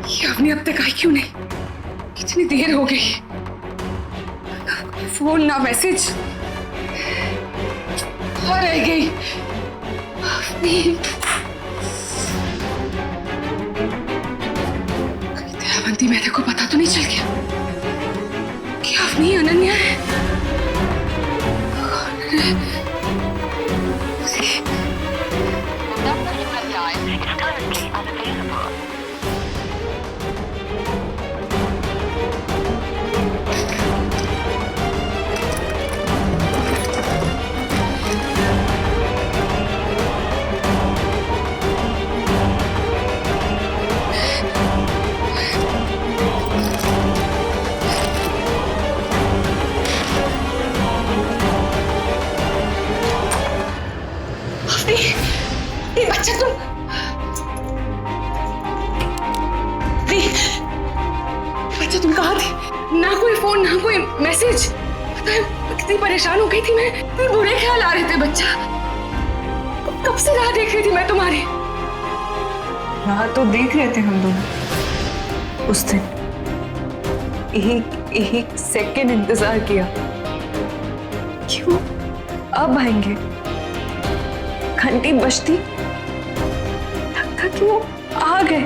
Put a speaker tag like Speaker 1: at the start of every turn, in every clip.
Speaker 1: ये अवनी अब तक आई क्यों नहीं? इतनी देर हो गई, फोन ना मैसेज, कहाँ रह गई अवनी? अवंती मेरे को पता तो नहीं चल गया कि अवनी अनन्या है? बच्चा तुम बच्चा तुम कहाँ थे? ना कोई फोन ना कोई मैसेज। पता है कितनी परेशान हो गई थी मैं, इतने बुरे ख्याल आ रहे थे बच्चा। कब से राह देख रही थी मैं तुम्हारी।
Speaker 2: राह तो देख रहे थे हम दोनों उस दिन, एक सेकंड इंतजार किया कि वो अब आएंगे। घंटी बजती लगता कि वो आ गए,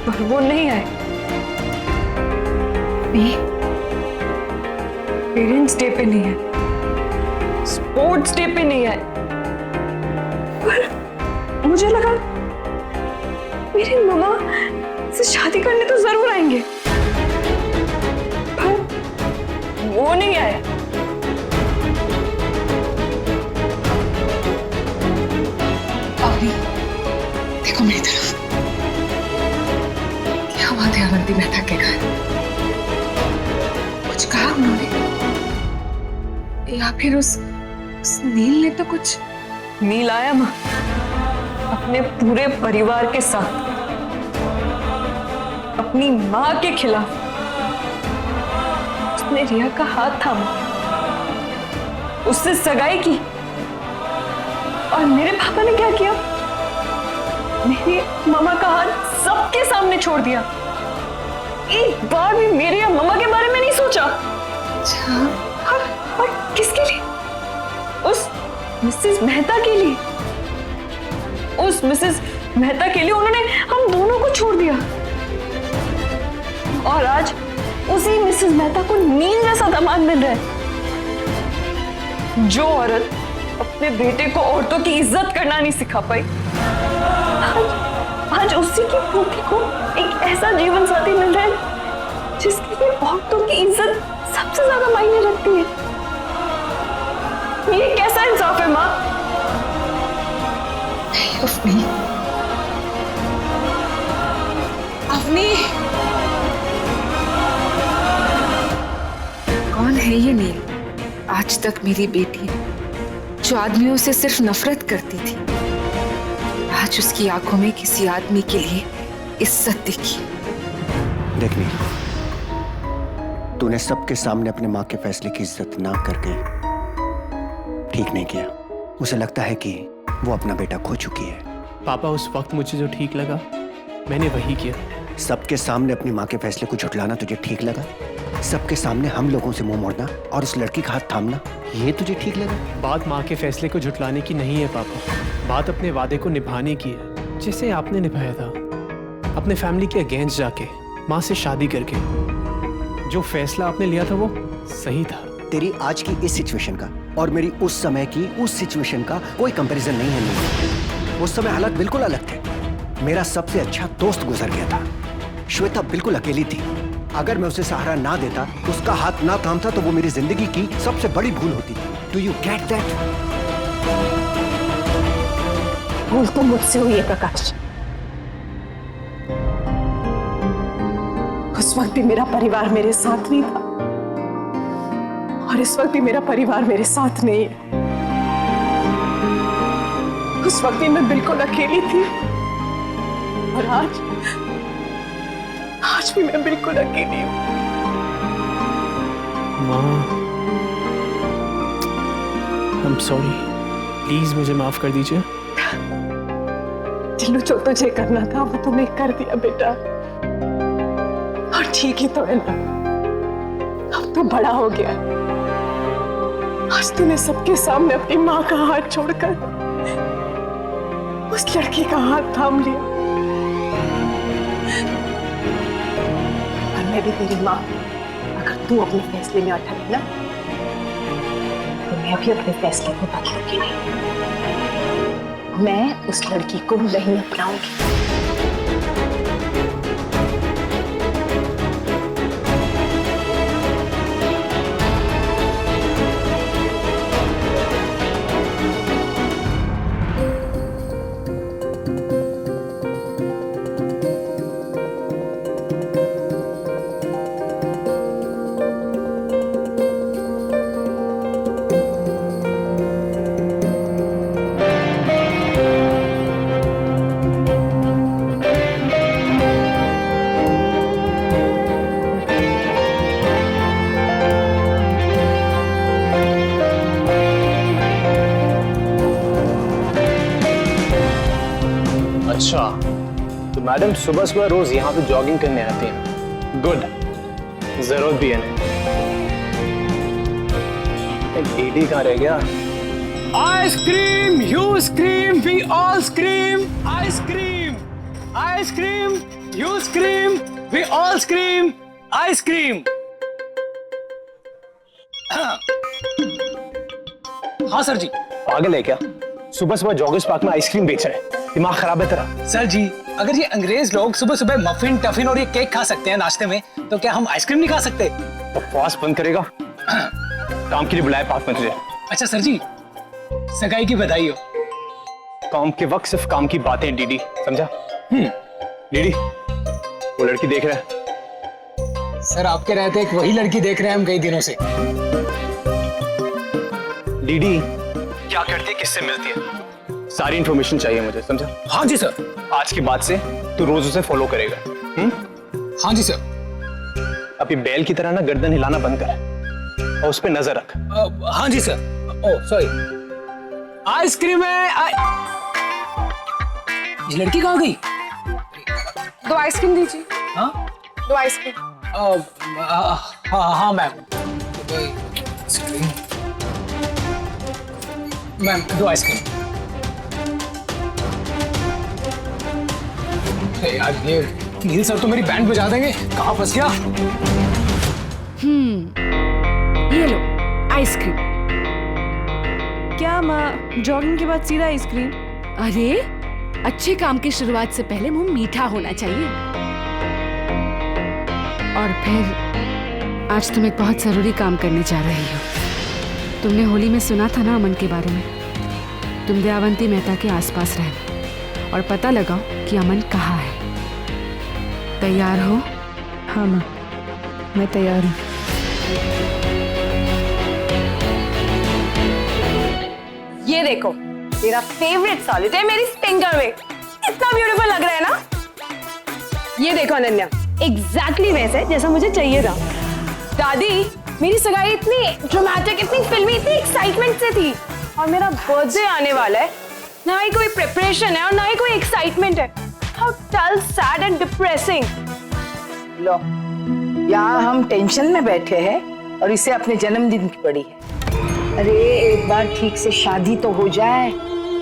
Speaker 2: पर वो नहीं आए। पेरेंट्स डे पे नहीं है, स्पोर्ट्स डे पे नहीं है, पर मुझे लगा मेरी मम्मा से शादी करने तो जरूर आएंगे, पर वो नहीं आए।
Speaker 1: देखो मेरी तरफ, क्या हुआ थे अवंती मेहता के घर? कुछ कहा उन्होंने या फिर उस नील ने तो कुछ?
Speaker 2: नील आया माँ अपने पूरे परिवार के साथ, अपनी माँ के खिलाफ। उसने रिया का हाथ थामा, उससे सगाई की, और मेरे पापा ने क्या किया? मेरी मामा का हाथ सबके सामने छोड़ दिया। एक बार भी मेरे या मामा के बारे में नहीं सोचा।
Speaker 1: अच्छा,
Speaker 2: और किसके लिए? उस मिसेस मेहता के लिए। उस मिसेस मेहता के लिए उन्होंने हम दोनों को छोड़ दिया, और आज उसी मिसेस मेहता को नील जैसा दामाद मिल रहा है। जो औरत अपने बेटे को औरतों की इज्जत करना नहीं सिखा पाई, आज उसी की पोती को एक ऐसा जीवन साथी मिल रहा है जिसके लिए औरतों की इज्जत सबसे ज्यादा मायने रखती है। ये कैसा इंसाफ है माँ?
Speaker 1: अवनी, अवनी, कौन है ये नील? आज तक मेरी बेटी जो आदमियों से सिर्फ नफरत करती थी, आज उसकी आंखों में किसी आदमी के लिए इज्जत दिखी।
Speaker 3: देख नील, तूने सबके सामने अपने माँ के फैसले की इज्जत ना करके ठीक नहीं किया। उसे लगता है कि वो अपना बेटा खो चुकी है।
Speaker 4: पापा, उस वक्त मुझे जो ठीक लगा मैंने वही किया।
Speaker 3: सबके सामने अपनी माँ के फैसले को झुठलाना तुझे ठीक लगा? सबके सामने हम लोगों से मुंह मोड़ना और उस लड़की का हाथ थामना, ये तुझे ठीक लगा?
Speaker 4: बात माँ के फैसले को झुठलाने की नहीं है पापा, बात अपने वादे को निभाने की है, जैसे आपने निभाया था अपने फैमिली के अगेंस्ट जाके, माँ से शादी करके। जो फैसला आपने लिया था वो सही था।
Speaker 3: तेरी आज की इस सिचुएशन का और मेरी उस समय की उस सिचुएशन का कोई कंपैरिजन नहीं है नील। उस समय हालात बिल्कुल अलग थे। मेरा सबसे अच्छा दोस्त गुजर गया था, श्वेता बिल्कुल अकेली थी। अगर मैं उसे सहारा ना देता, उसका हाथ ना थामता, तो वो मेरी जिंदगी की सबसे बड़ी भूल होती। Do you get that?
Speaker 2: भूल तो मुझसे हुई है प्रकाश। उस वक्त भी मेरा परिवार मेरे साथ नहीं था, और इस वक्त भी मेरा परिवार मेरे साथ नहीं है। उस वक्त भी मैं बिल्कुल अकेली थी, और आज भी मैं बिल्कुल अकेली हूँ।
Speaker 4: माँ, I'm sorry, प्लीज मुझे माफ कर दीजिए।
Speaker 2: दिल पहलू जो तुझे करना था वो तूने कर दिया बेटा, और ठीक ही तो है ना। अब तो बड़ा हो गया, आज तूने सबके सामने अपनी माँ का हाथ छोड़कर उस लड़की का हाथ थाम लिया। और मैं भी तेरी माँ, अगर तू अपने फैसले में अटक ना तो मैं भी अपने फैसले को बदलूंगी नहीं। मैं उस लड़की को नहीं अपनाऊंगी।
Speaker 4: अच्छा, तो मैडम सुबह सुबह रोज यहाँ पे जॉगिंग करने आती हैं। गुड, जरूरत भी है ना। डीडी कहाँ रह गया? Ice cream, you scream, we all scream. Ice cream, ice cream, you scream, we all scream. Ice cream. हाँ सर जी। पागल है क्या? सुबह सुबह जॉगर्स पार्क में आइसक्रीम बेच रहे हैं, दिमाग खराब है तेरा?
Speaker 5: सर जी, अगर ये अंग्रेज लोग सुबह सुबह मफिन, टफिन और ये केक खा सकते हैं नाश्ते में, तो क्या हम आइसक्रीम नहीं खा सकते?
Speaker 4: बकवास बंद करेगा? काम के लिए बुलाया पार्क में तुझे।
Speaker 5: अच्छा सर जी, सगाई की बधाई हो।
Speaker 4: काम के वक्त सिर्फ काम की बातें, डीडी, समझा? डीडी, वो लड़की देख रहा है?
Speaker 5: सर आपके रहते एक वही लड़की देख रहे हैं हम कई दिनों से।
Speaker 4: डीडी क्या करती है, किससे मिलती है, सारी इंफॉर्मेशन चाहिए मुझे, समझा?
Speaker 5: हाँ जी सर।
Speaker 4: आज के बाद से तू रोज उसे फॉलो करेगा।
Speaker 5: हाँ जी सर।
Speaker 4: अभी बैल की तरह ना गर्दन हिलाना बंद कर और उस पर नजर रख।
Speaker 5: हाँ जी सर। Oh sorry. आइसक्रीम है। ये लड़की कहाँ गई?
Speaker 2: 2 आइसक्रीम दीजिए।
Speaker 5: हाँ
Speaker 2: 2 आइसक्रीम।
Speaker 5: हाँ मैम। Ma'am 2 ice cream. यार ये नील सर तो मेरी बैंड बजा देंगे, कहाँ फंस गया?
Speaker 2: ये लो आइसक्रीम। क्या माँ, जॉगिंग के बाद सीधा आइसक्रीम?
Speaker 1: अरे अच्छे काम की शुरुआत से पहले मुंह मीठा होना चाहिए। और फिर आज तुम एक बहुत जरूरी काम करने जा रही हो। तुमने होली में सुना था ना अमन के बारे में? तुम दयावंती मेहता के आसपास रहना और पता लगाओ कि अमन कहाँ है। तैयार हो?
Speaker 2: हाँ माँ, मैं तैयार हूँ। ये देखो, तेरा फेवरेट सॉलिटेयर मेरी फिंगर में। इतना ब्यूटीफुल लग रहा है ना? ये देखो अनन्या, एग्जैक्टली वैसे जैसा मुझे चाहिए था। दादी, मेरी सगाई इतनी ड्रामेटिक, इतनी फिल्मी, इतनी एक्साइटमेंट से थी, और मेरा बर्थडे आने वाला है। ना ही कोई प्रिपरेशन है और ना ही कोई एक्साइटमेंट है। How dull, sad and depressing.
Speaker 6: लो, यहाँ हम टेंशन में बैठे हैं और इसे अपने जन्मदिन की पड़ी है। अरे एक बार ठीक से शादी तो हो जाए।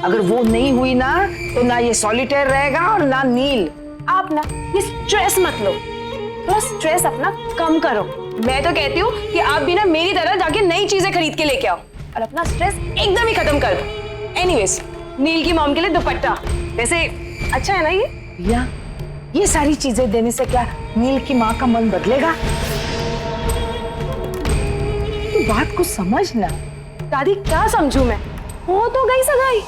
Speaker 6: अगर वो नहीं हुई ना तो ना ये सॉलिटेयर रहेगा और ना नील।
Speaker 2: आप ना ये स्ट्रेस मत लो, थोड़ा स्ट्रेस अपना कम करो। मैं तो कहती हूँ कि आप भी ना मेरी तरह जाके नई चीजें खरीद के लेके आओ और अपना स्ट्रेस एकदम ही खत्म कर दो। एनीवेज, नील की मॉम के लिए दुपट्टा, वैसे अच्छा है ना ये?
Speaker 6: या ये सारी चीजें देने से क्या नील की माँ का मन बदलेगा? तू बात को समझ ना।
Speaker 2: दादी क्या समझू मैं, हो तो गई सगाई।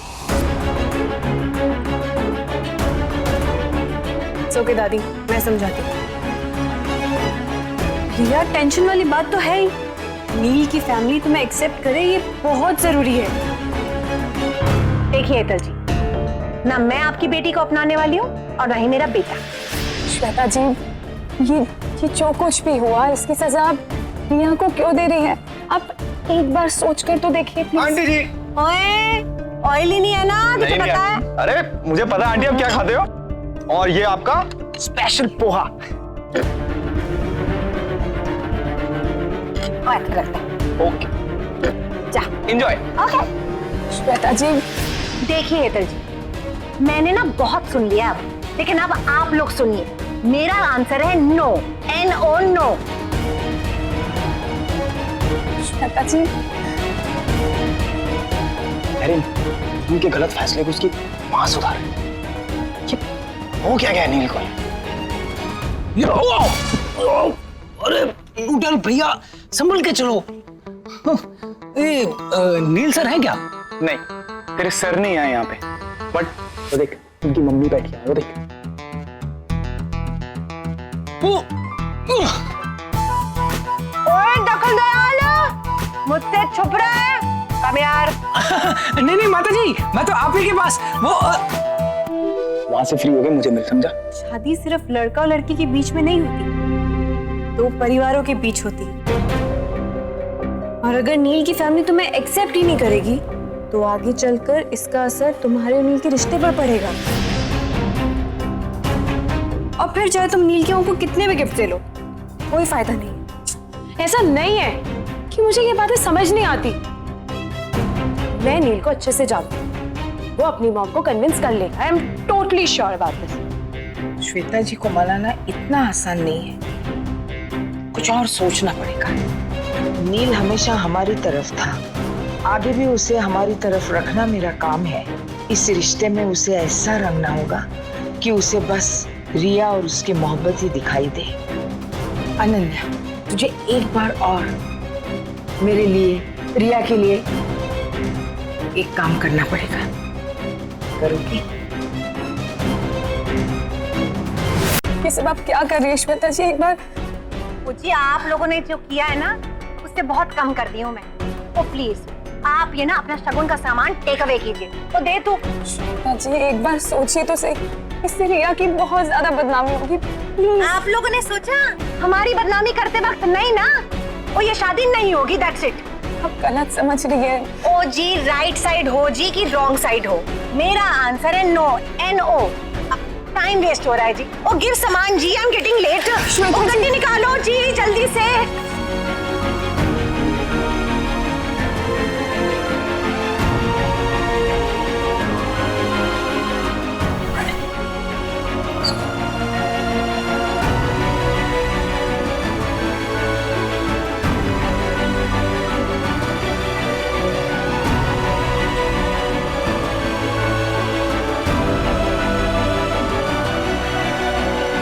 Speaker 2: ओके दादी, मैं समझाती हूँ। रिया, टेंशन वाली बात तो है ही। नील की फैमिली तुम्हें एक्सेप्ट करे, ये बहुत जरूरी है। देखिए हेतल जी, ना मैं आपकी बेटी को अपनाने वाली हूँ और ना ही मेरा बेटा। श्वेता जी, ये जो कुछ भी हुआ इसकी सजा आप रिया को क्यों दे रही हैं? आप एक बार सोच कर तो देखिए।
Speaker 5: आंटी जी।
Speaker 2: ओए,
Speaker 7: ऑयली नहीं है ना, तुझे पता है?
Speaker 8: अरे मुझे पता है आंटी आप क्या खाते हो। और ये आपका स्पेशल पोहा। ओके
Speaker 7: जा
Speaker 8: एंजॉय।
Speaker 7: ओके।
Speaker 2: श्वेता जी
Speaker 7: देखिए हेतल जी, मैंने ना बहुत सुन लिया अब, लेकिन अब आप लोग सुनिए। मेरा आंसर है नो, NO, नो।
Speaker 2: श्वेता जी
Speaker 8: एरिन, उनके गलत फैसले को उसकी मां सुधार। हो क्या गया नील को?
Speaker 5: अरे उधर भैया संभल के चलो। नील सर है क्या?
Speaker 8: नहीं, तेरे सर नहीं आए यहाँ पे, बट वो देख उनकी मम्मी बैठी है, वो देख।
Speaker 7: ओए दखल दयाल, मुझसे छुप रहा है? कम यार।
Speaker 5: नहीं माता जी, मैं तो आप ही के पास वो
Speaker 8: वहां से फ्री हो गए, मुझे मिल, समझा?
Speaker 2: शादी सिर्फ लड़का और लड़की के बीच में नहीं होती, दो परिवारों के बीच होती है। और अगर नील की फैमिली तुम्हें एक्सेप्ट ही नहीं करेगी तो आगे चलकर इसका असर तुम्हारे और नील के रिश्ते पर पड़ेगा। और फिर चाहे तुम नील के को कितने भी गिफ्ट दे लो, कोई फायदा नहीं। ऐसा नहीं है कि मुझे ये बातें समझ नहीं आती। मैं नील को अच्छे से जानती हूँ, वो अपनी मॉम को कन्विंस कर लेगा। I am totally sure about this.
Speaker 6: Shweta ji को मनाना इतना आसान नहीं है, कुछ और सोचना पड़ेगा। नील हमेशा हमारी तरफ था, आगे भी उसे हमारी तरफ रखना मेरा काम है। इस रिश्ते में उसे ऐसा रंगना होगा कि उसे बस रिया और उसकी मोहब्बत ही दिखाई दे। अनन्या, तुझे एक बार और मेरे लिए, रिया के लिए एक काम करना पड़ेगा। करोगी?
Speaker 2: ये सब आप क्या कर रही है श्वेता जी? एक बार
Speaker 7: मुझे आप लोगों ने जो किया है ना, उससे बहुत कम कर दी हूँ मैं। तो प्लीज आप ये ना अपना शगुन का सामान टेक अवे कीजिए। तो दे तू।
Speaker 2: श्वेता जी एक बार सोचिए तो सही, इससे रिया की बहुत ज्यादा बदनामी होगी। प्लीज।
Speaker 7: आप लोगों ने सोचा हमारी बदनामी करते वक्त? नहीं ना, वो ये शादी नहीं होगी, दैट्स इट।
Speaker 2: आप गलत समझ रही है।
Speaker 7: ओ जी राइट साइड हो जी कि रॉन्ग साइड हो? मेरा आंसर है नो, NO। टाइम वेस्ट हो रहा है जी। ओ गिव सामान जी, आई एम गेटिंग लेट। ओ गड्डी निकालो जी जल्दी से।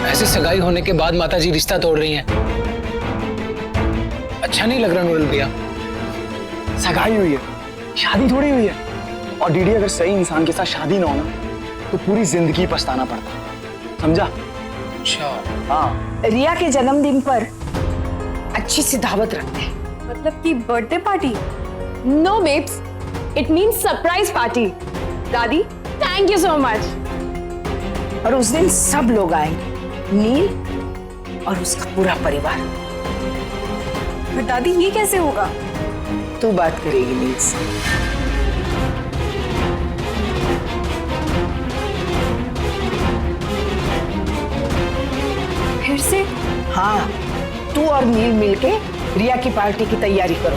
Speaker 5: ऐसे सगाई होने के बाद माताजी रिश्ता तोड़ रही हैं। अच्छा नहीं लग रहा नूरल भैया।
Speaker 8: सगाई हुई है, शादी थोड़ी हुई है। और डीडी अगर सही इंसान के साथ शादी ना हो ना, तो पूरी जिंदगी पछताना पड़ता, समझा?
Speaker 5: अच्छा
Speaker 8: हाँ।
Speaker 6: रिया के जन्मदिन पर अच्छी सी दावत रखते हैं।
Speaker 2: मतलब कि birthday party? No babes, it means surprise party. दादी थैंक यू सो मच।
Speaker 6: और उस दिन सब लोग आएंगे, नील और उसका पूरा परिवार।
Speaker 2: पर दादी ये कैसे होगा?
Speaker 6: तू बात करेगी नील से।
Speaker 2: फिर से?
Speaker 6: हाँ, तू और नील मिलके रिया की पार्टी की तैयारी करो।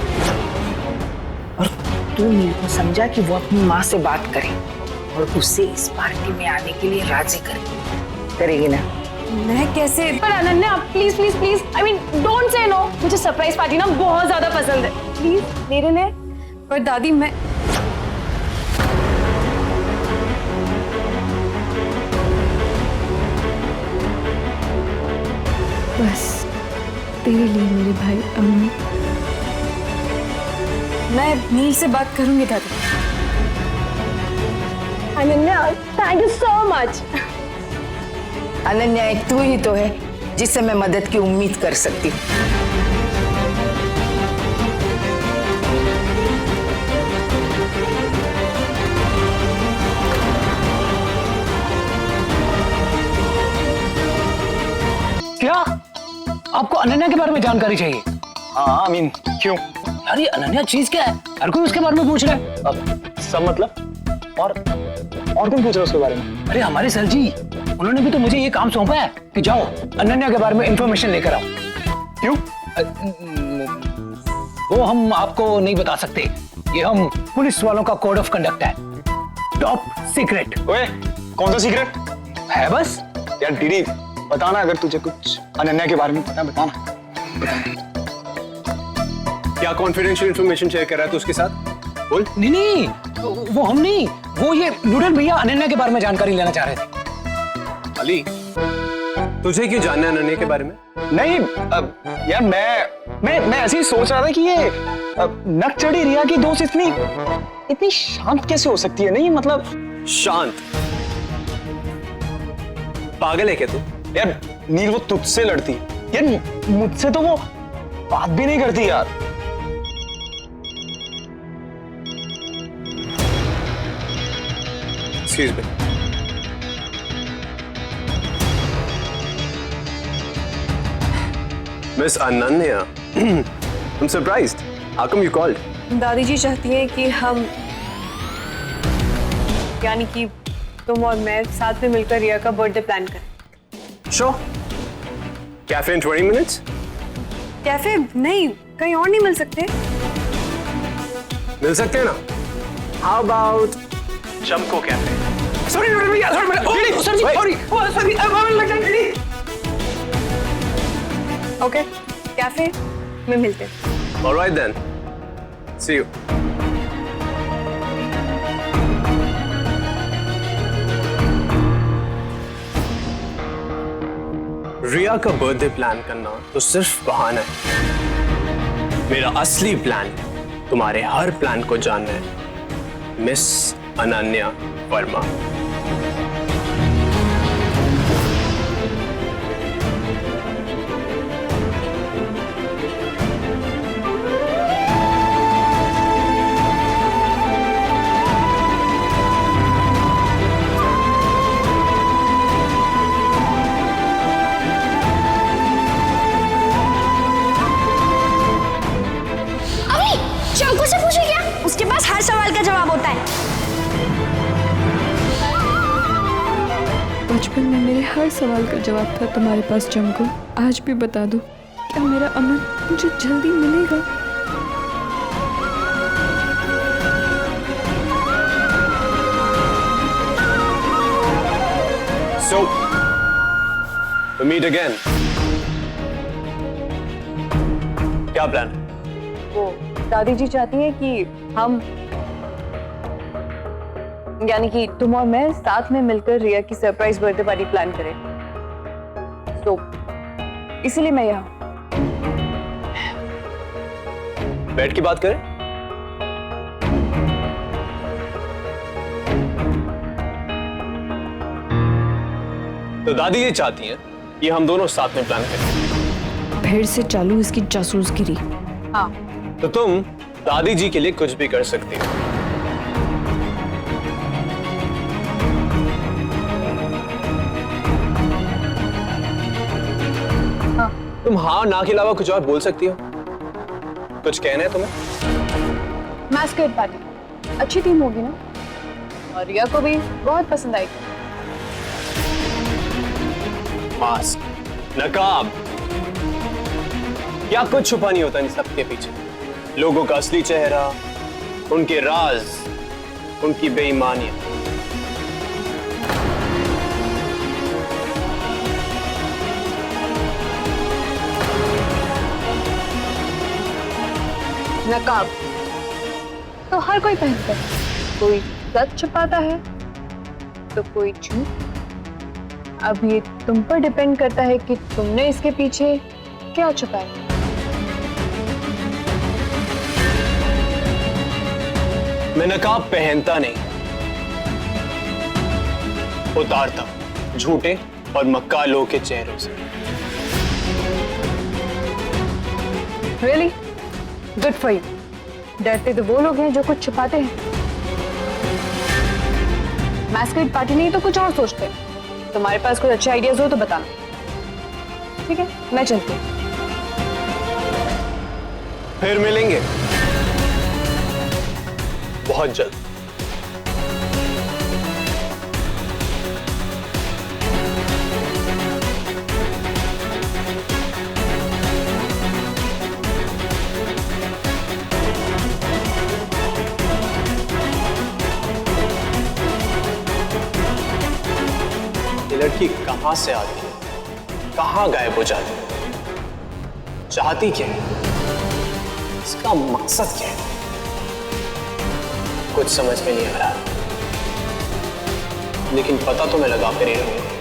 Speaker 6: और तू नील को समझा कि वो अपनी माँ से बात करे और उसे इस पार्टी में आने के लिए राजी करे। करेगी ना?
Speaker 2: मैं कैसे? पर Ananya please please please, I mean don't say no. मुझे सरप्राइज पार्टी ना बहुत ज्यादा पसंद है, प्लीज मेरे लिए। पर दादी मैं
Speaker 1: बस तेरे लिए मेरे भाई अमित।
Speaker 2: मैं नील से बात करूंगी दादी। Ananya thank you so much.
Speaker 6: Ananya, एक तू ही तो है जिससे मैं मदद की उम्मीद कर सकती हूँ।
Speaker 5: क्या आपको अनन्या के बारे में जानकारी चाहिए?
Speaker 8: हाँ, क्यों?
Speaker 5: यार ये अनन्या चीज क्या है? हर कोई उसके बारे में पूछ रहा है।
Speaker 8: अब सब मतलब? और तुम पूछ रहे हो उसके बारे में?
Speaker 5: अरे हमारे सर जी, उन्होंने भी तो मुझे ये काम सौंपा है कि जाओ अनन्या के बारे में इंफॉर्मेशन लेकर आओ।
Speaker 8: क्यों?
Speaker 5: वो हम आपको नहीं बता सकते, ये हम पुलिस वालों का कोड ऑफ कंडक्ट है, टॉप सीक्रेट।
Speaker 8: ओए, कौन सा सीक्रेट
Speaker 5: है बस?
Speaker 8: यार डीडी, बताना अगर तुझे कुछ अनन्या के बारे में पता है, बताना।
Speaker 4: क्या कॉन्फिडेंशियल इंफॉर्मेशन शेयर कर रहा है तू उसके साथ? बोल।
Speaker 5: नहीं, वो हम नहीं, वो ये नूडल भैया अनन्या के बारे में जानकारी लेना चाह रहे थे।
Speaker 4: अली, तुझे क्यों जानना है अनन्या के बारे में?
Speaker 8: नहीं यार, मैं ऐसे ही सोच रहा था कि ये नकचढ़ी रिया की दोस्त इतनी शांत कैसे हो सकती है? नहीं मतलब
Speaker 4: शांत? पागल है क्या तू?
Speaker 8: यार नील, वो तुझसे लड़ती यार, मुझसे तो वो बात भी नहीं करती यार।
Speaker 4: Excuse me. Miss Ananya, I'm surprised. How come you called?
Speaker 2: दादी जी चाहती हैं कि हम, यानी कि तुम और मैं साथ में मिलकर रिया का बर्थडे प्लान करें।
Speaker 4: Sure. Cafe in 20 minutes?
Speaker 2: Cafe नहीं, कहीं और नहीं मिल सकते?
Speaker 4: मिल सकते हैं ना? How about चमको कैफे?
Speaker 5: सॉरी नूडल भैया, सॉरी सर जी, सॉरी अब लग जाएगी।
Speaker 2: ओके, कैफे में मिलते हैं।
Speaker 4: All right then. See you. रिया का बर्थडे प्लान करना तो सिर्फ बहाना है। मेरा असली प्लान तुम्हारे हर प्लान को जानना है, मिस अनन्या वर्मा।
Speaker 7: शंकु से पूछे क्या? उसके पास हर सवाल का जवाब होता है।
Speaker 2: बचपन में मेरे हर सवाल का जवाब था तुम्हारे पास चमको। आज भी बता दो, क्या मेरा अमन मुझे जल्दी मिलेगा?
Speaker 4: So, we meet again. क्या प्लान?
Speaker 2: वो दादी जी चाहती हैं कि हम, यानी कि तुम और मैं साथ में मिलकर रिया की सरप्राइज बर्थडे पार्टी प्लान करें। तो इसीलिए मैं यहाँ।
Speaker 4: बैठ की बात करें? तो दादी ये चाहती हैं कि हम दोनों साथ में प्लान करें।
Speaker 2: फिर से चालू इसकी जासूसगिरी। हाँ,
Speaker 4: तो तुम दादी जी के लिए कुछ भी कर सकती हो।
Speaker 2: हाँ।
Speaker 4: तुम हाँ ना के अलावा कुछ और बोल सकती हो? कुछ कहना है तुम्हें?
Speaker 2: मैस्केड पार्टी अच्छी थीम होगी ना, और रिया को भी बहुत पसंद आएगी।
Speaker 4: मास्क, नकाब, क्या कुछ छुपा नहीं होता इन सब के पीछे। लोगों का असली चेहरा, उनके राज, उनकी बेईमानियां।
Speaker 2: नकाब तो हर कोई पहनता है, कोई सच छुपाता है तो कोई झूठ। अब ये तुम पर डिपेंड करता है कि तुमने इसके पीछे क्या छुपाया।
Speaker 4: मैं नकाब पहनता नहीं, उतारता झूठे और मक्कालों के चेहरों से।
Speaker 2: Really? Good for you. डरते तो वो लोग हैं जो कुछ छुपाते हैं। मैस्केड पार्टी नहीं तो कुछ और सोचते हैं। तुम्हारे पास कोई अच्छे आइडियाज हो तो बताना। ठीक है, मैं चलती हूँ।
Speaker 4: फिर मिलेंगे बहुत जल्द। लड़की कहां से आती है, कहां गायब हो जाती है, चाहती क्या है, इसका मकसद क्या है, कुछ समझ में नहीं आ रहा। लेकिन पता तो मैं लगा कर ही रहूंगा।